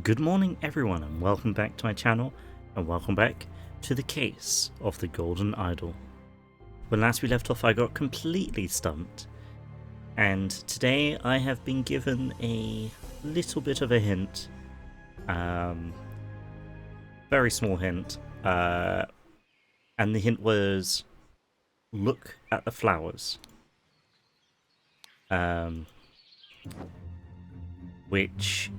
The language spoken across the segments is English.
Good morning everyone and welcome back to my channel and welcome back to the case of the Golden Idol. When last we left off I got completely stumped and today I have been given a little bit of a hint, very small hint, and the hint was look at the flowers, which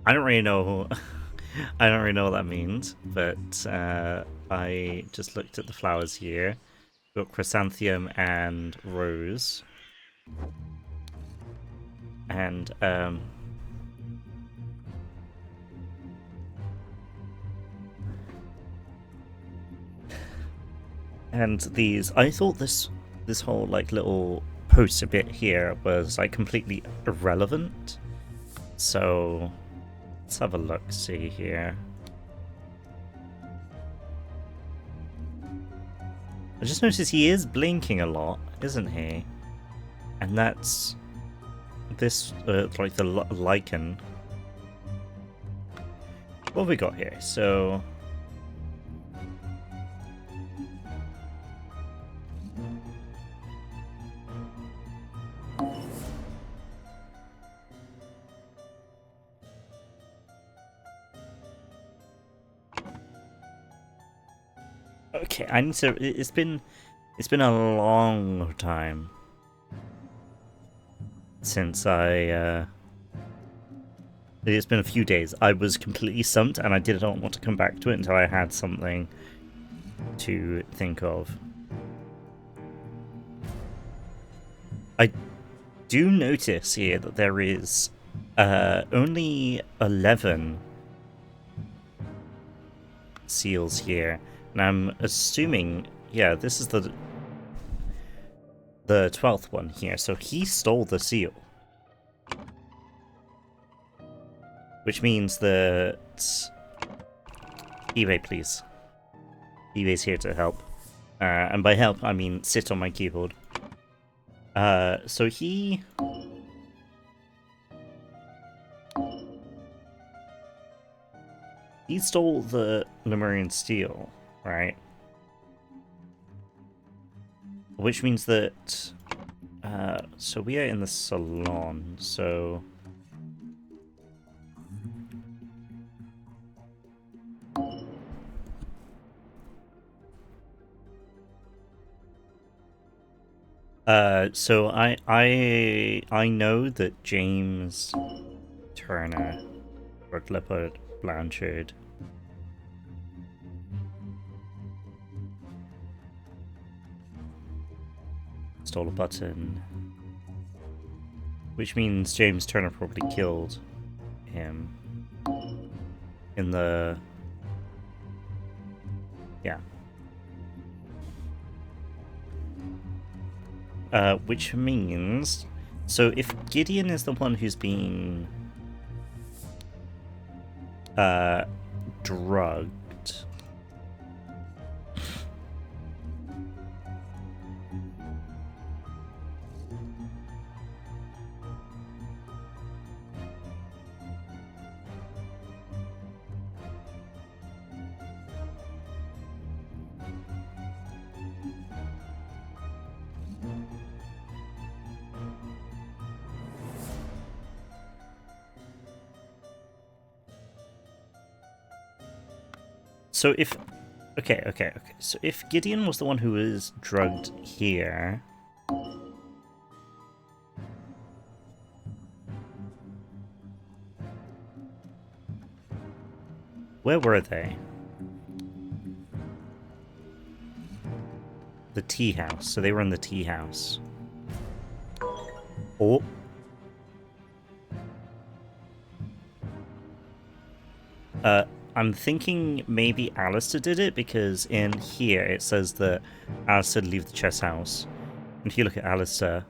I don't really know. I don't really know what that means, but I just looked at the flowers here. We've got chrysanthemum and rose, and these. I thought this whole like little poster bit here was like completely irrelevant. So let's have a look. See here. I just noticed he is blinking a lot, isn't he? And that's this, like the lichen. What have we got here? So okay, I need to. It's been a long time since I. It's been a few days. I was completely stumped, and I didn't want to come back to it until I had something to think of. I do notice here that there is only 11 seals here. And I'm assuming, yeah, this is the 12th one here, so he stole the seal. Which means that... eBay, please. eBay's here to help. And by help, I mean sit on my keyboard. So he... he stole the Lemurian steel, right? Which means that... so we are in the salon, so... so I know that James Turner, Red Leopard Blanchard, stole a button, which means James Turner probably killed him in the... yeah. Which means... so if Gideon is the one who's being... drugged... so if... okay. So if Gideon was the one who was drugged here... where were they? The tea house. So they were in the tea house. Oh. I'm thinking maybe Alistair did it, because in here it says that Alistair did leave the chess house. And if you look at Alistair,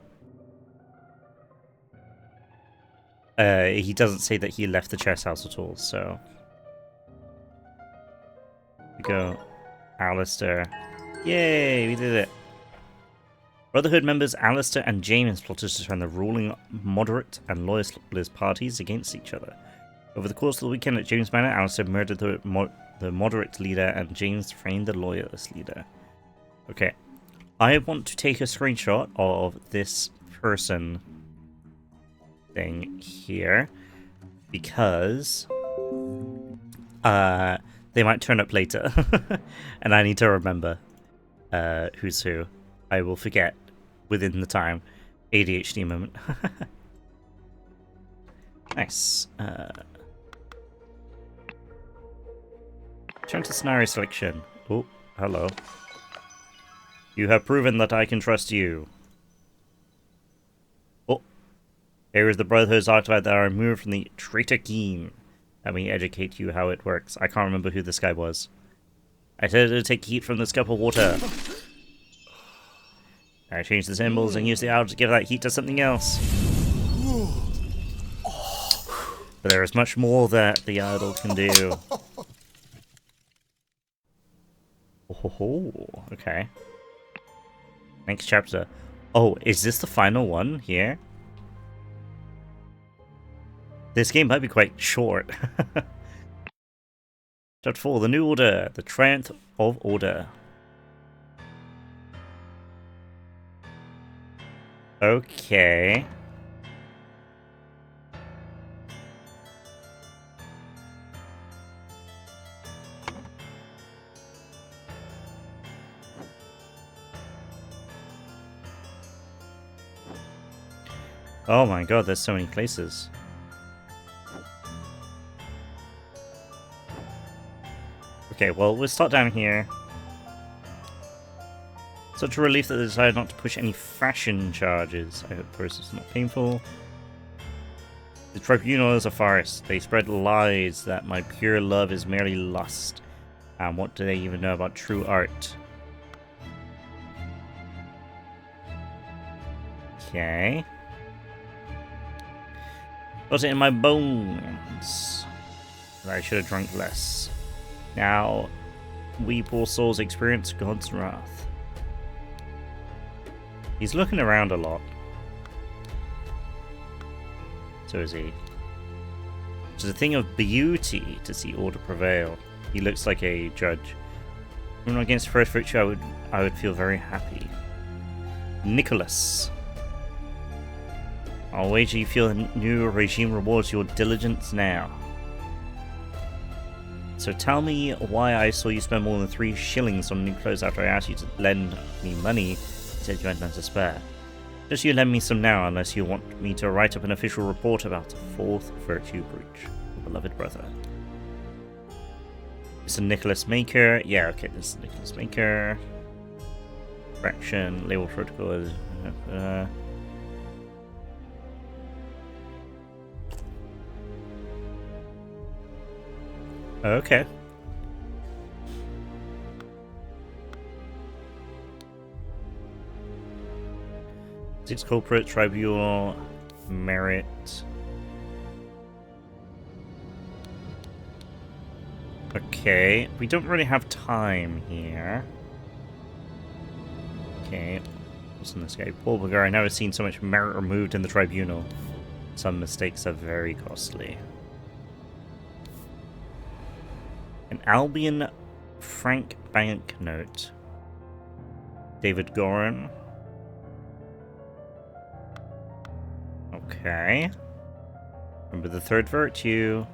he doesn't say that he left the chess house at all, so... we go, Alistair. Yay, we did it. Brotherhood members Alistair and James plotted to turn the ruling moderate and loyalist parties against each other. Over the course of the weekend at James Manor, Alistair murdered the moderate leader and James framed the loyalist leader. Okay. I want to take a screenshot of this person thing here because they might turn up later and I need to remember who's who. I will forget within the time. ADHD moment. Nice. Turn to scenario selection. Oh, hello. You have proven that I can trust you. Oh, here is the Brotherhood's artifact that I removed from the traitor Keen. Let me educate you how it works. I can't remember who this guy was. I said to take heat from this cup of water. I changed the symbols and used the idol to give that heat to something else. But there is much more that the idol can do. Oh, okay. Next chapter. Oh, is this the final one here? This game might be quite short. Chapter 4, The New Order. The Triumph of Order. Okay. Oh my god, there's so many places. Okay, well, we'll start down here. Such a relief that they decided not to push any fashion charges. I hope the process is not painful. The tribunal is a farce. They spread lies that my pure love is merely lust. And what do they even know about true art? Okay. Got it in my bones. I should have drunk less. Now, we poor souls experience God's wrath. He's looking around a lot. So is he. It's a thing of beauty to see order prevail. He looks like a judge. When against first virtue, I would feel very happy. Nicholas. I'll wager you feel the new regime rewards your diligence now. So tell me why I saw you spend more than 3 shillings on new clothes after I asked you to lend me money. You said you had none to spare. Just you lend me some now, unless you want me to write up an official report about a 4th virtue breach. Your beloved brother. Mr. Nicholas Maker. Yeah, okay, this is Nicholas Maker. Fraction, label protocol. Okay. Six culprit, tribunal, merit. Okay, we don't really have time here. Okay, what's in this guy? Paul Bulgar, I've never seen so much merit removed in the tribunal. Some mistakes are very costly. An Albion Frank banknote. David Goran. Okay. Remember the 3rd virtue.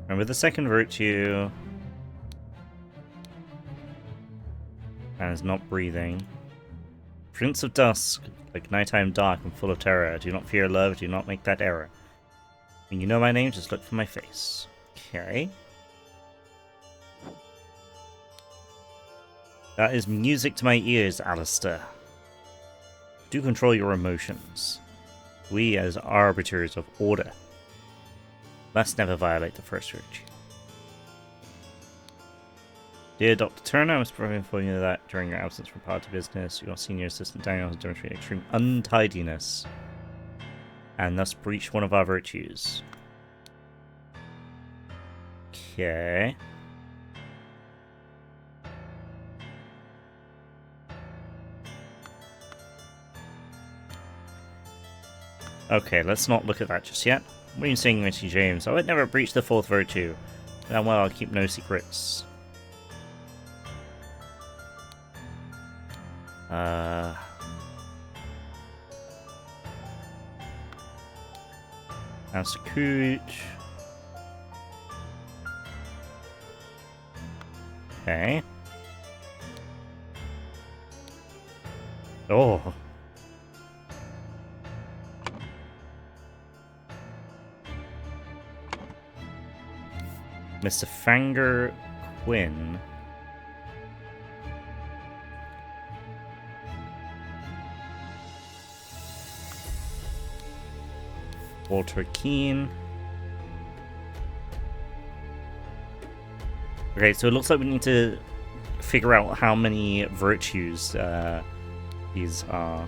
Remember the 2nd virtue. And is not breathing. Prince of Dusk, like nighttime dark and full of terror. Do not fear love, do not make that error. When you know my name, just look for my face. Okay. That is music to my ears, Alistair. Do control your emotions. We, as arbiters of order, must never violate the first virtue. Dear Dr. Turner, I must inform you that during your absence from party business, your senior assistant Daniel has demonstrated extreme untidiness and thus breached one of our virtues. Okay. Okay, let's not look at that just yet. What are you saying, Missy James? I would never breach the fourth virtue. Damn well, I'll keep no secrets. Master Cooch. Okay. Oh. Mr. Fanger Quinn. Walter Keane. Okay, so it looks like we need to figure out how many virtues these are.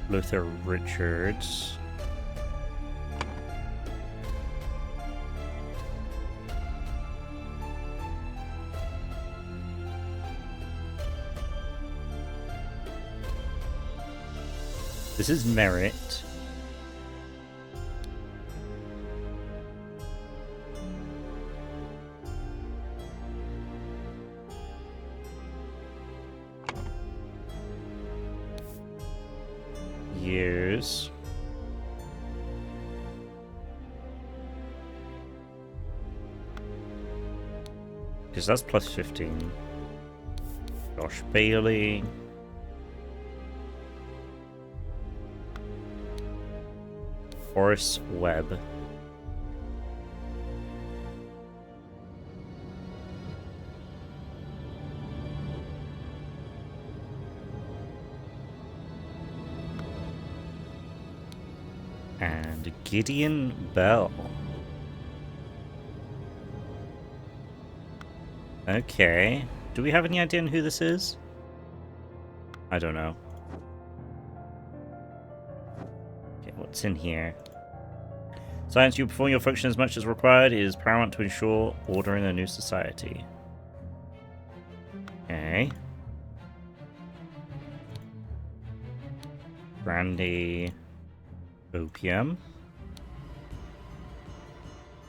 Luther Richards. This is merit. Years. Because that's plus 15. Josh Bailey. Horace Webb. And Gideon Bell. Okay. Do we have any idea on who this is? I don't know. Okay, what's in here? Science, you perform your function as much as required. It is paramount to ensure order in a new society. Okay. Brandy. Opium.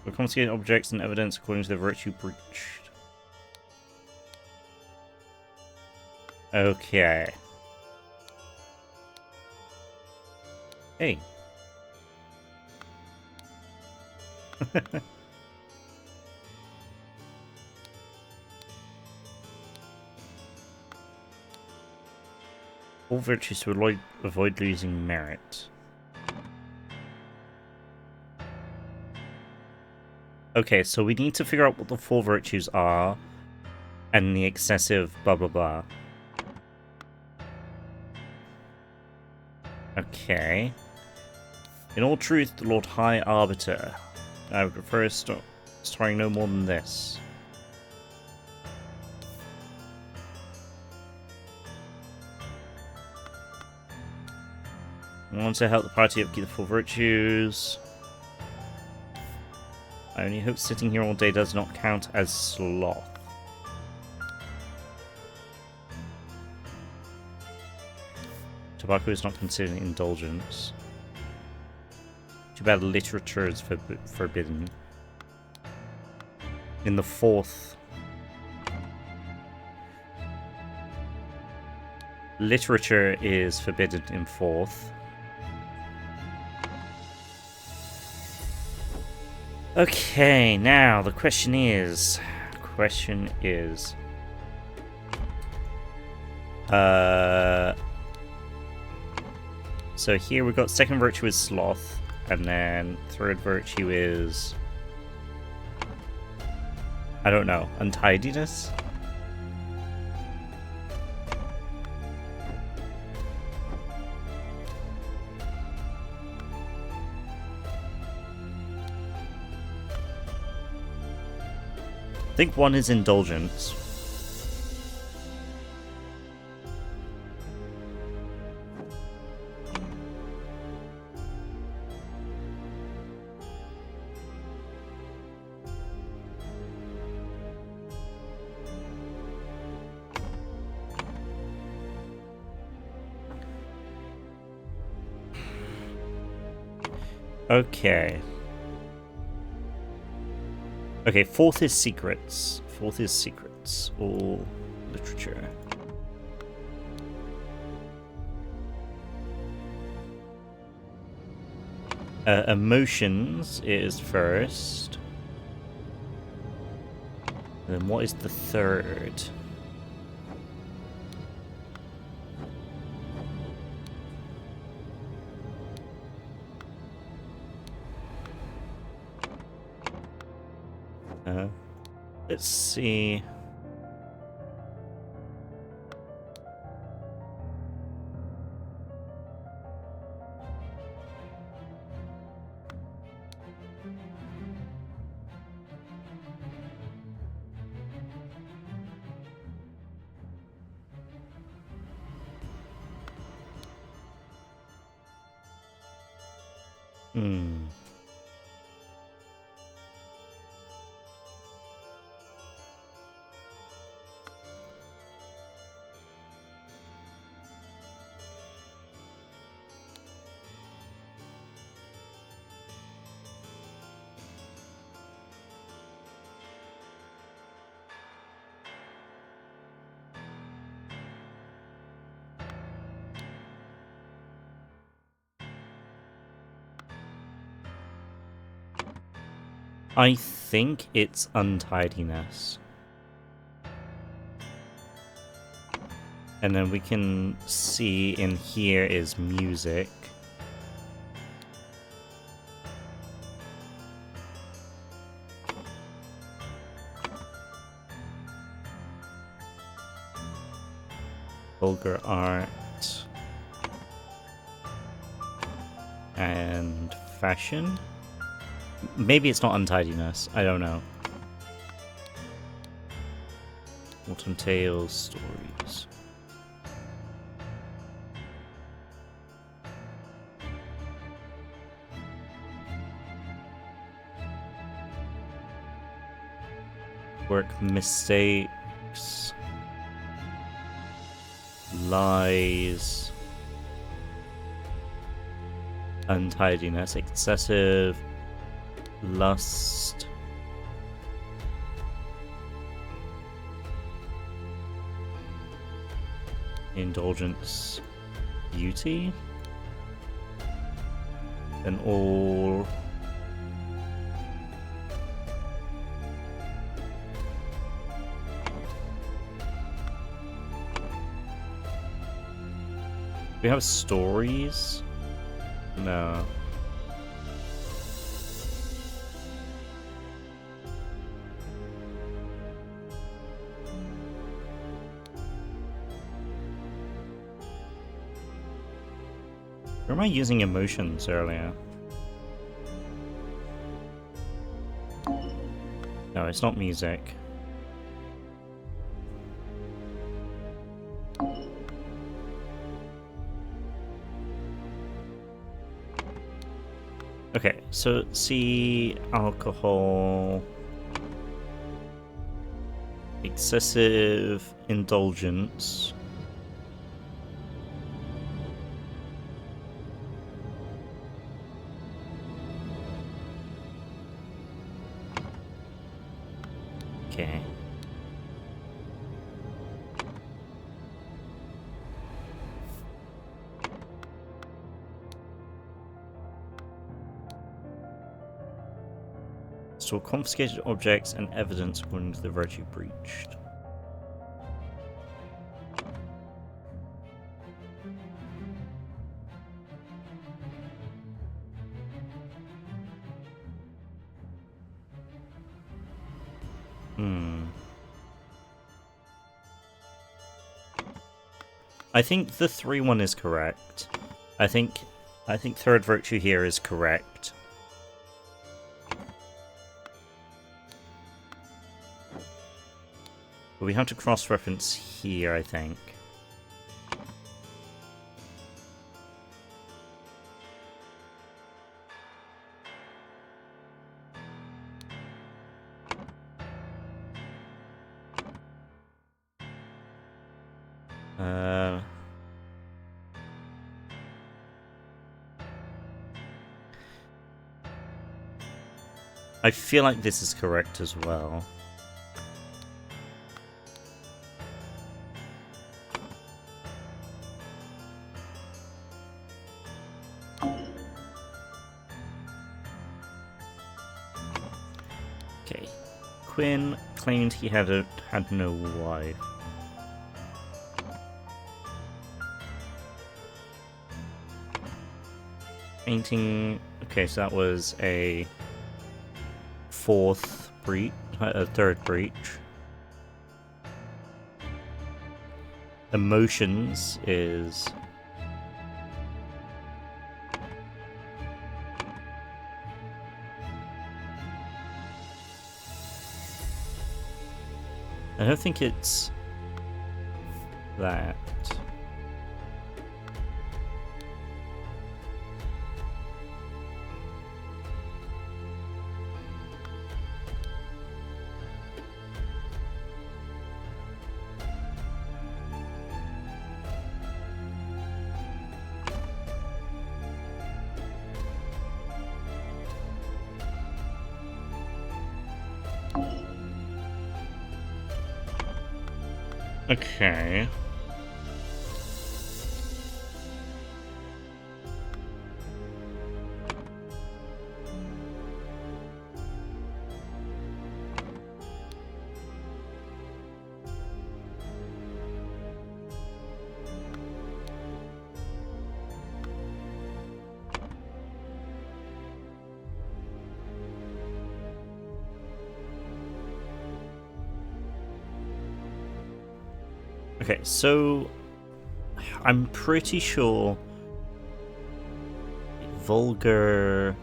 We confiscate objects and evidence according to the virtue breached. Okay. Hey. All virtues to avoid losing merit. Okay, so we need to figure out what the four virtues are and the excessive blah blah blah. Okay. In all truth, the Lord High Arbiter. I would prefer starring no more than this. I want to help the party upkeep the four virtues. I only hope sitting here all day does not count as sloth. Tobacco is not considered an indulgence. Too bad literature is forbidden. In the fourth. Literature is forbidden in fourth. Okay, now the question is... So here we've got second virtue is sloth, and then third virtue is... I don't know, untidiness? I think one is indulgence. Okay. Okay, fourth is secrets. Fourth is secrets. Or literature. Emotions is first. Then what is the third? Let's see. I think it's untidiness. And then we can see in here is music. Vulgar art. And fashion. Maybe it's not untidiness. I don't know. Autumn Tales, stories. Work mistakes. Lies. Untidiness. Excessive. Lust. Indulgence. Beauty. And all. We have stories? No. Where am I using emotions earlier? No, it's not music. Okay, so see alcohol, excessive indulgence. Okay. So confiscated objects and evidence according to the virtue breached. I think the 3-1 is correct. I think third virtue here is correct. But we have to cross-reference here, I think. I feel like this is correct as well. Okay. Quinn claimed he had no wife. Painting. Okay, so that was a third breach. Emotions is I don't think it's that. Okay. Okay, so I'm pretty sure vulgar.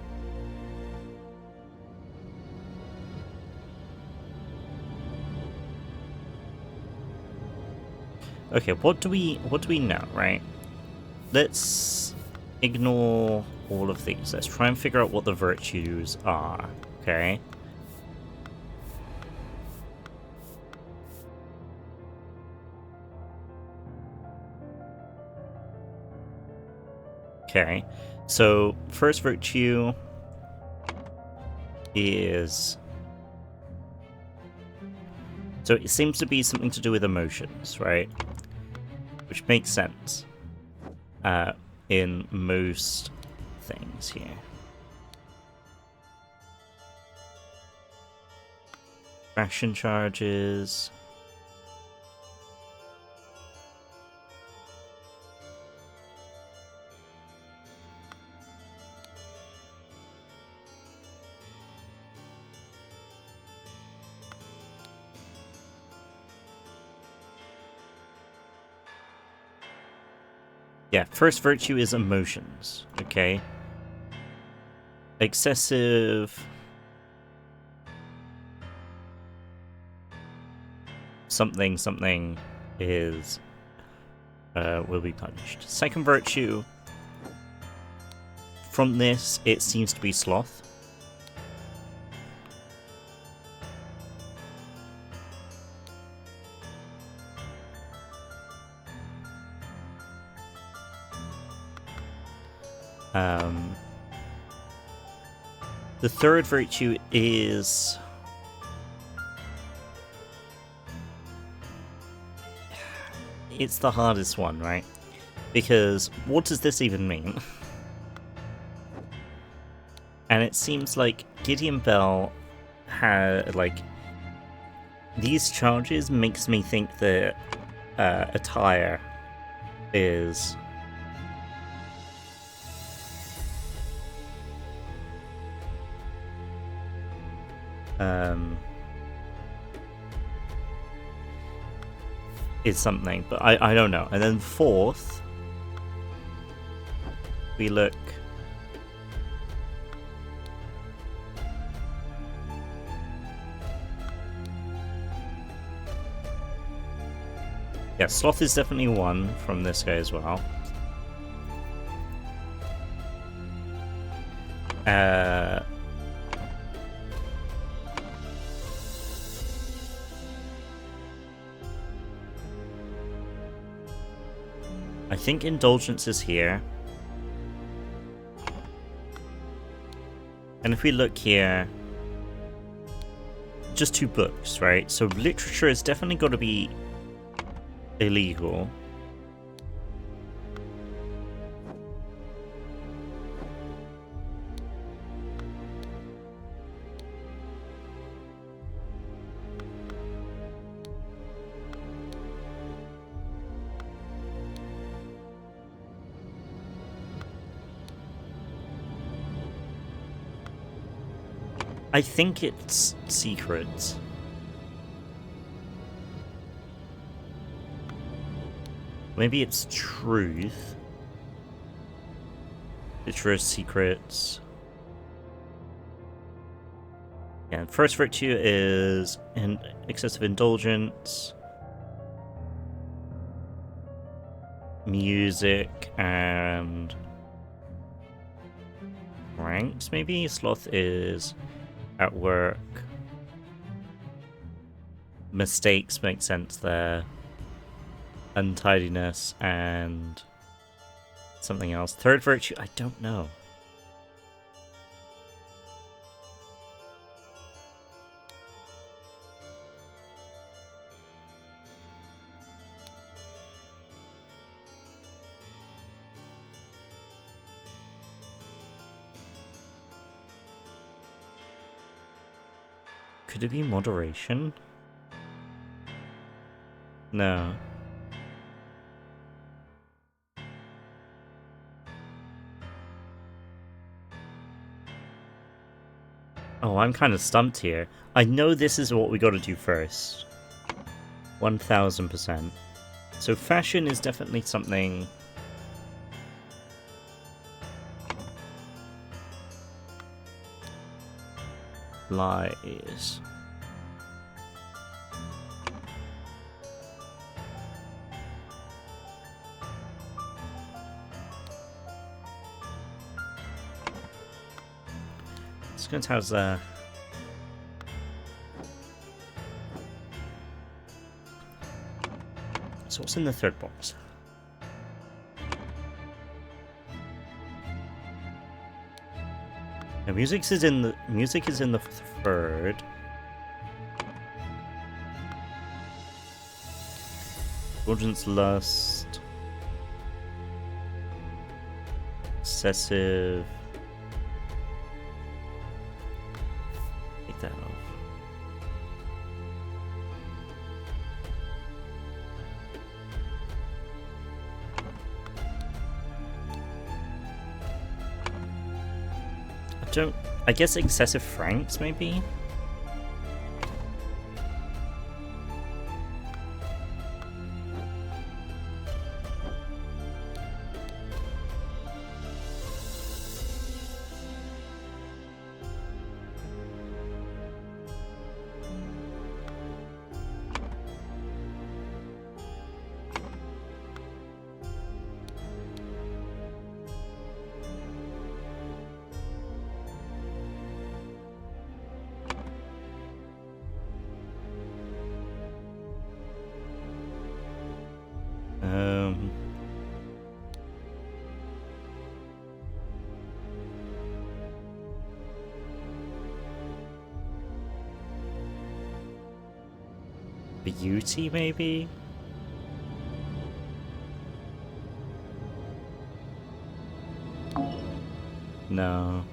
Okay, what do we know, right? Let's ignore all of these. Let's try and figure out what the virtues are, okay? Okay, so first virtue is... So it seems to be something to do with emotions, right? Which makes sense in most things here. Ration charges... Yeah, first virtue is emotions, okay? Excessive... something is... will be punished. Second virtue... From this, it seems to be sloth. The third virtue is... It's the hardest one, right? Because what does this even mean? And it seems like Gideon Bell had, like... These charges makes me think that attire is... is something, but I don't know. And then fourth, we look... Yeah, sloth is definitely one from this guy as well. I think indulgence is here. And if we look here, just 2 books, right? So literature is definitely got to be illegal. I think it's secrets. Maybe it's truth. Literature secrets. Yeah, first virtue is excessive indulgence. Music and ranks, maybe? Sloth is at work. Mistakes make sense there. Untidiness and something else. Third virtue, I don't know. Could it be moderation? No. Oh, I'm kind of stumped here. I know this is what we gotta do first. 1000%. So fashion is definitely something... Lies. It's going to have the... So what's in the third box? Now, music is in the third. Indulgence, lust, excessive. Take that off. I guess excessive franks, maybe? Beauty, maybe? No.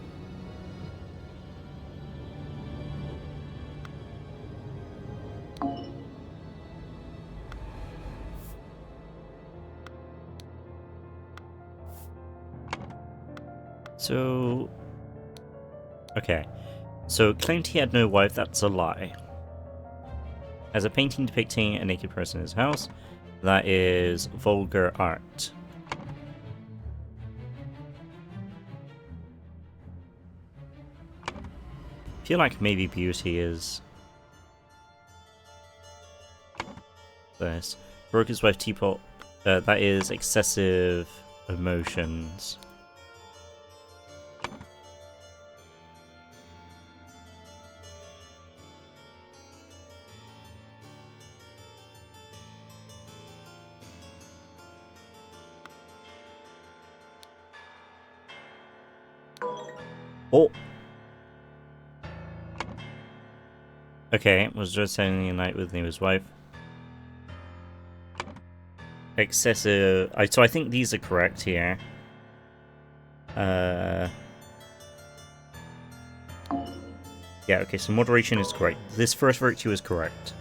So... Okay. So, claimed he had no wife, that's a lie. As a painting depicting a naked person in his house, that is vulgar art. I feel like maybe beauty is this. Broke his wife teapot, that is excessive emotions. Oh! Okay, was just spending the night with his wife. Excessive. So I think these are correct here. Yeah, okay, so moderation is correct. This first virtue is correct.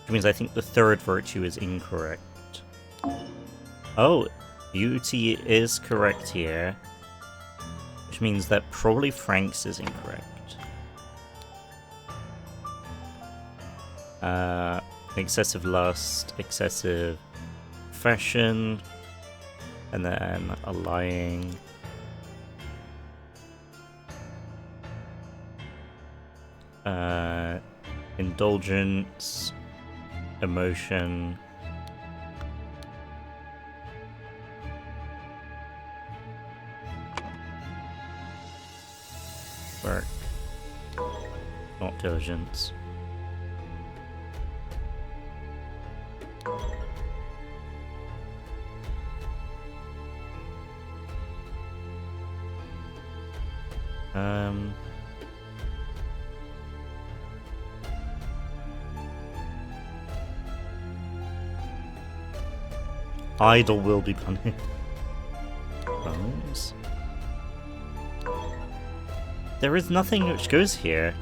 Which means I think the third virtue is incorrect. Oh, beauty is correct here. Which means that probably Frank's is incorrect. Excessive lust, excessive fashion, and then a lying. Indulgence, emotion, work, not diligence. Idle will be punished. Bones? There is nothing which goes here.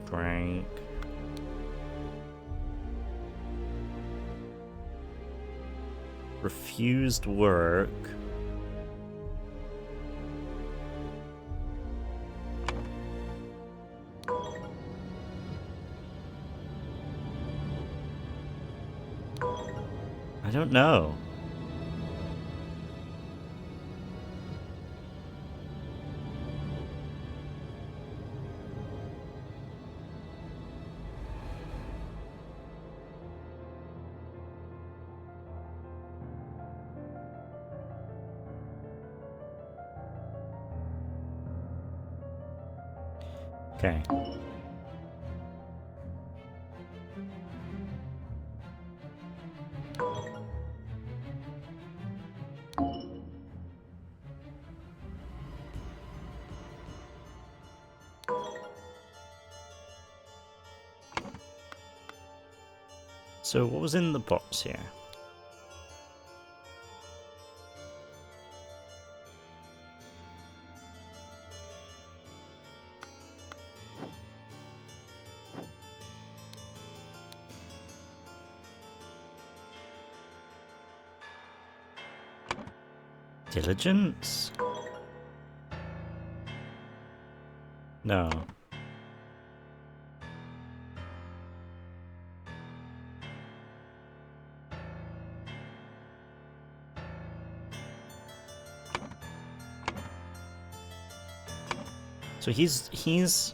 Drank. Refused work. I don't know. Okay. So what was in the box here? Diligence? No. So he's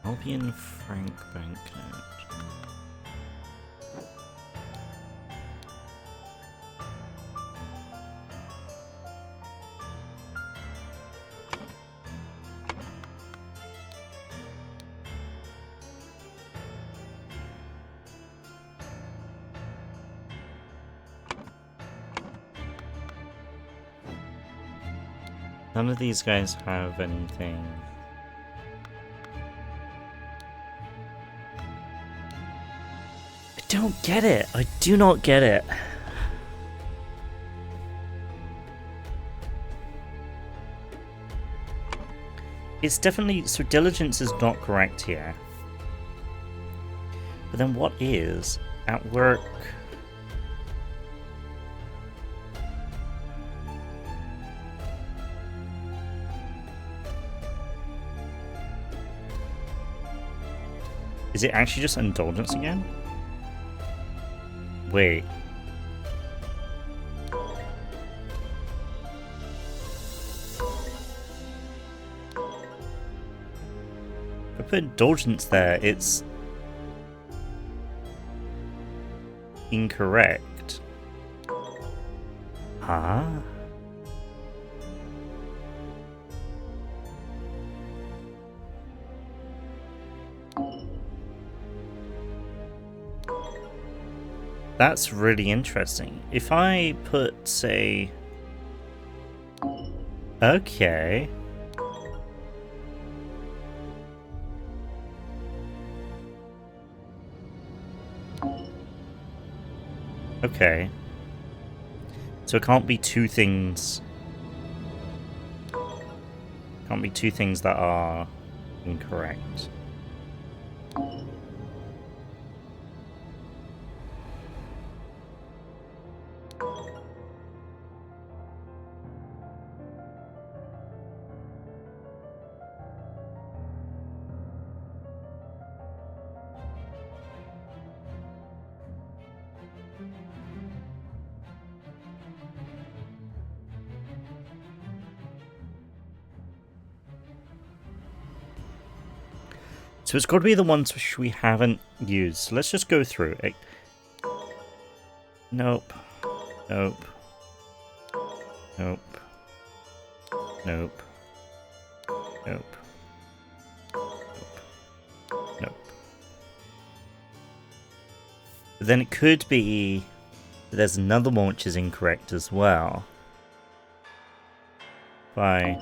Albion Frank banknote. None of these guys have anything. I don't get it. I do not get it. It's definitely... So diligence is not correct here. But then what is? At work... Is it actually just indulgence again? Wait. put indulgence there, it's incorrect. Huh? That's really interesting. If I put, say... Okay. Okay. So it can't be two things... Can't be two things that are incorrect. So it's got to be the ones which we haven't used. So let's just go through it. Nope. Nope. Nope. Nope. Nope. Nope. But then it could be that there's another one which is incorrect as well. By...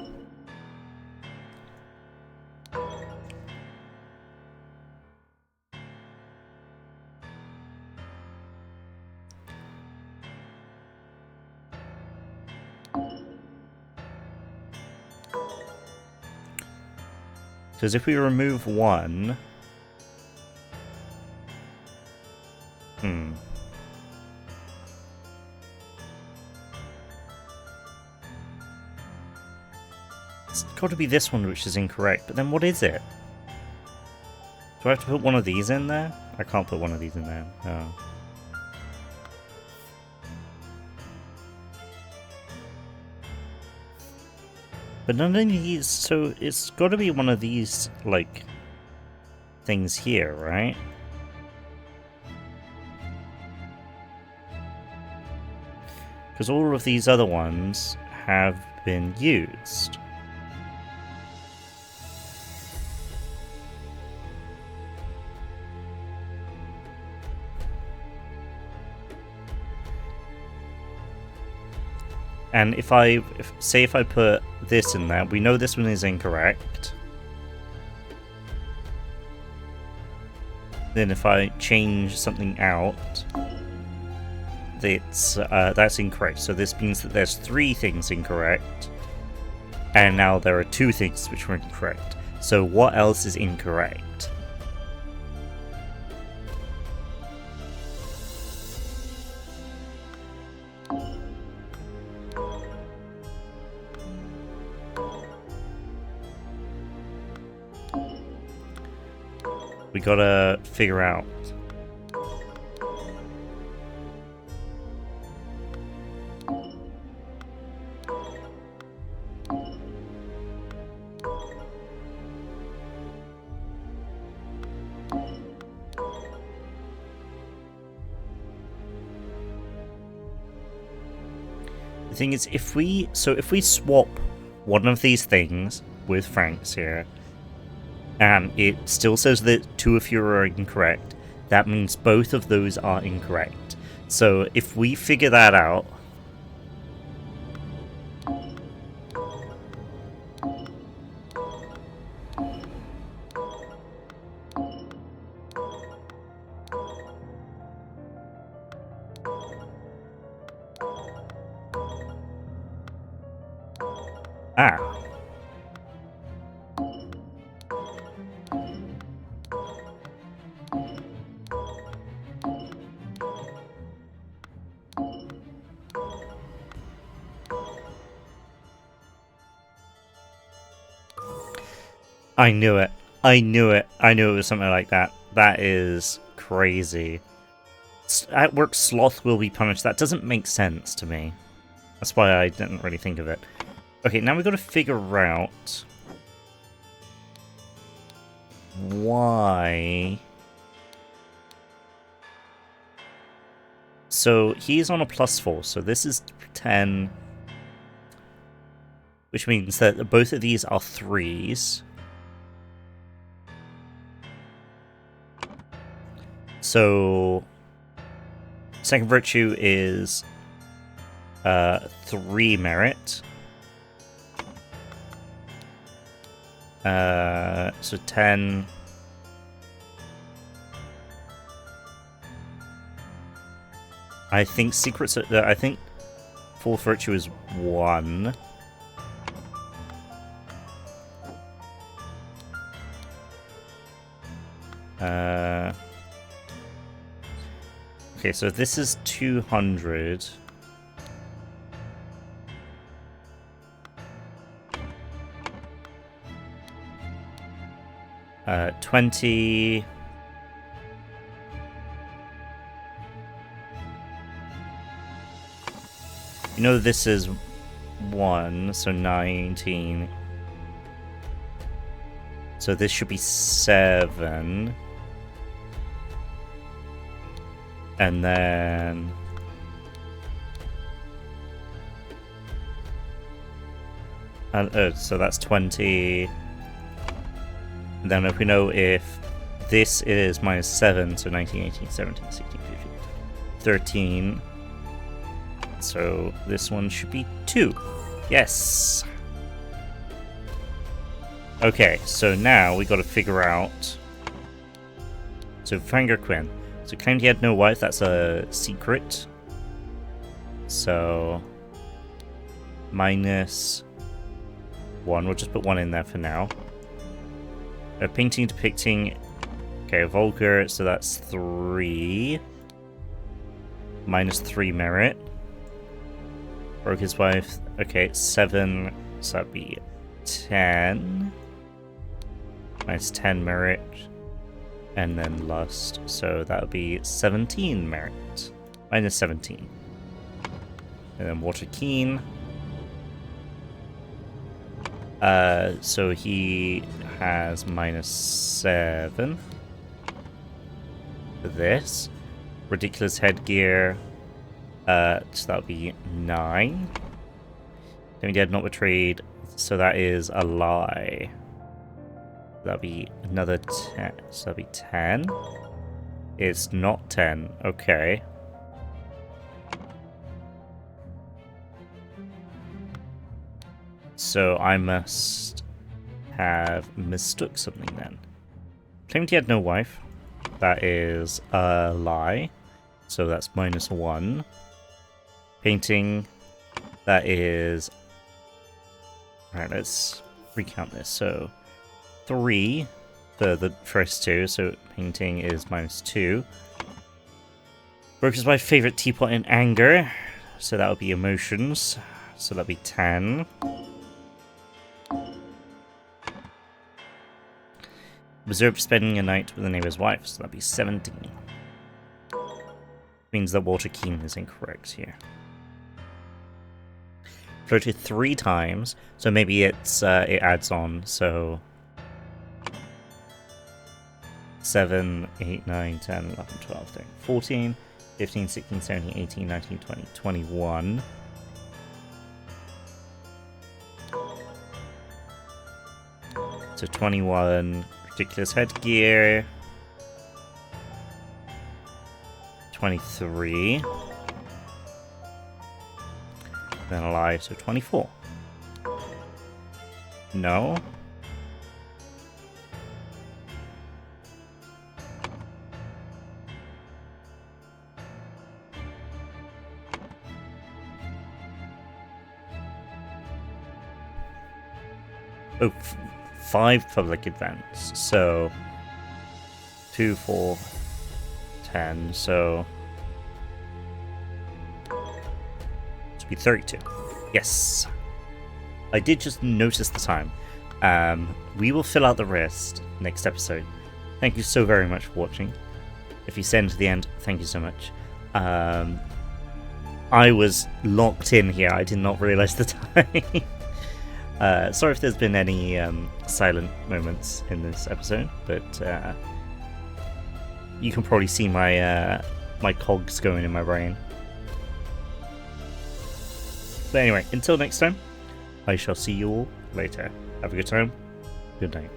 Because if we remove one... It's got to be this one which is incorrect, but then what is it? Do I have to put one of these in there? I can't put one of these in there, no. But none of these, so it's got to be one of these, like, things here, right? Because all of these other ones have been used. And if I put this in there, we know this one is incorrect. Then if I change something out, that's incorrect. So this means that there's 3 things incorrect, and now there are 2 things which were incorrect. So what else is incorrect? We gotta figure out. The thing is, if we swap one of these things with Frank's here, and it still says that 2 of you are incorrect, that means both of those are incorrect. So if we figure that out... Ah. I knew it. I knew it. I knew it was something like that. That is crazy. At work, sloth will be punished. That doesn't make sense to me. That's why I didn't really think of it. Okay, now we've got to figure out why. So he's on a +4, so this is 10, which means that both of these are 3s. So second virtue is 3 merit. So 10. I think secrets. I think fourth virtue is 1. Okay, so this is 200. Uh, 20. You know this is 1, so 19. So this should be 7. And then... so that's 20. And then if we know if this is -7, so 19, 18, 17, 16, 15, 13. So this one should be 2. Yes! Okay, so now we gotta figure out... So Fanger Quinn. So claimed he had no wife, that's a secret. So... -1, we'll just put 1 in there for now. A painting depicting... Okay, vulgar, so that's 3. -3 merit. Broke his wife. Okay, 7, so that'd be 10. -10 merit. And then lust, so that would be 17 merit. -17. And then water keen. So he has -7 for this. Ridiculous headgear. So that would be 9. Then we had not betrayed, so that is a lie. That'd be another 10. So that'd be 10. It's not 10. Okay. So I must have mistook something then. Claimed he had no wife. That is a lie. So that's -1. Painting. That is... Alright, let's recount this. So 3 for the first 2, so painting is -2. Broke is my favorite teapot in anger, so that would be emotions, so that'd be 10. Observed spending a night with the neighbor's wife, so that'd be 17. Means that water keen is incorrect here. Floated 3 times, so maybe it's it adds on, so 7, 8, 9, 10, 11, 12, 13, 14, 15, 16, 17, 18, 19, 20, 21. So 21, ridiculous headgear. 23. Then a lie, so 24. No. Oh, 5 public events. So 2, 4, 10. So it should be 32. Yes. I did just notice the time. We will fill out the rest next episode. Thank you so very much for watching. If you stayed to the end, thank you so much. I was locked in here. I did not realize the time. Sorry if there's been any silent moments in this episode, but you can probably see my my cogs going in my brain. But anyway, until next time, I shall see you all later. Have a good time. Good night.